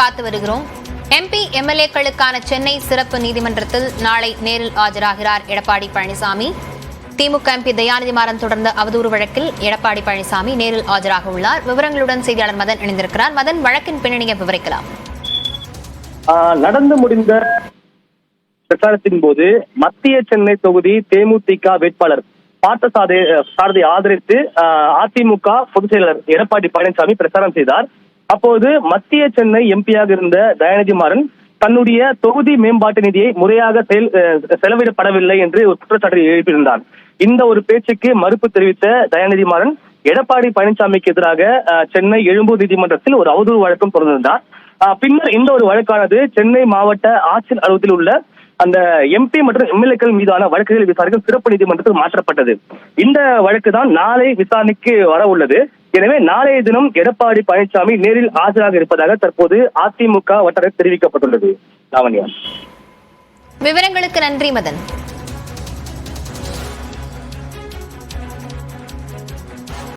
பார்த்து வருகிறோம். MP MLA-க்களுக்கான சென்னை சிறப்பு நீதிமன்றத்தில் நாளை நேரில் ஆஜராகிறார் எடப்பாடி பழனிசாமி. திமுக MP தயாநிதி மாறன் தொடர்ந்த அவதூறு வழக்கில் எடப்பாடி பழனிசாமி நேரில் ஆஜராக உள்ளார். விவரங்களுடன் செய்தியாளர் மதன் இணைந்திருக்கிறார். மதன், வழக்கின் பின்னணியை விவரிக்கலாம். நடந்து முடிந்த பிரச்சாரத்தின் போது மத்திய சென்னை தொகுதி தேமுதிக வேட்பாளர் பார்த்தசாரதியை ஆதரித்து அதிமுக பொதுச் செயலாளர் எடப்பாடி பழனிசாமி பிரச்சாரம் செய்தார். அப்போது மத்திய சென்னை எம்பியாக இருந்த தயாநிதி மாறன் தன்னுடைய தொகுதி மேம்பாட்டு நிதியை முறையாக செலவிடப்படவில்லை என்று ஒரு குற்றச்சாட்டை எழுப்பியிருந்தார். இந்த ஒரு பேச்சுக்கு மறுப்பு தெரிவித்த தயாநிதி மாறன் எடப்பாடி பழனிசாமிக்கு எதிராக சென்னை எழும்பூர் நீதிமன்றத்தில் ஒரு அவதூறு வழக்கம் தொடர்ந்திருந்தார். பின்னர் இந்த ஒரு வழக்கானது சென்னை மாவட்ட ஆட்சியர் அலுவலகத்தில் உள்ள அந்த MP மற்றும் MLA-க்கள் மீதான வழக்குகளை விசாரிக்கும் சிறப்பு நீதிமன்றத்தில் மாற்றப்பட்டது. இந்த வழக்கு தான் நாளை விசாரணைக்கு வர உள்ளது. எனவே நாளைய தினம் எடப்பாடி பழனிசாமி நேரில் ஆஜராக இருப்பதாக தற்போது அதிமுக வட்டாரத்தில் தெரிவிக்கப்பட்டுள்ளது. லாவண்யா, விவரங்களுக்கு நன்றி மதன்.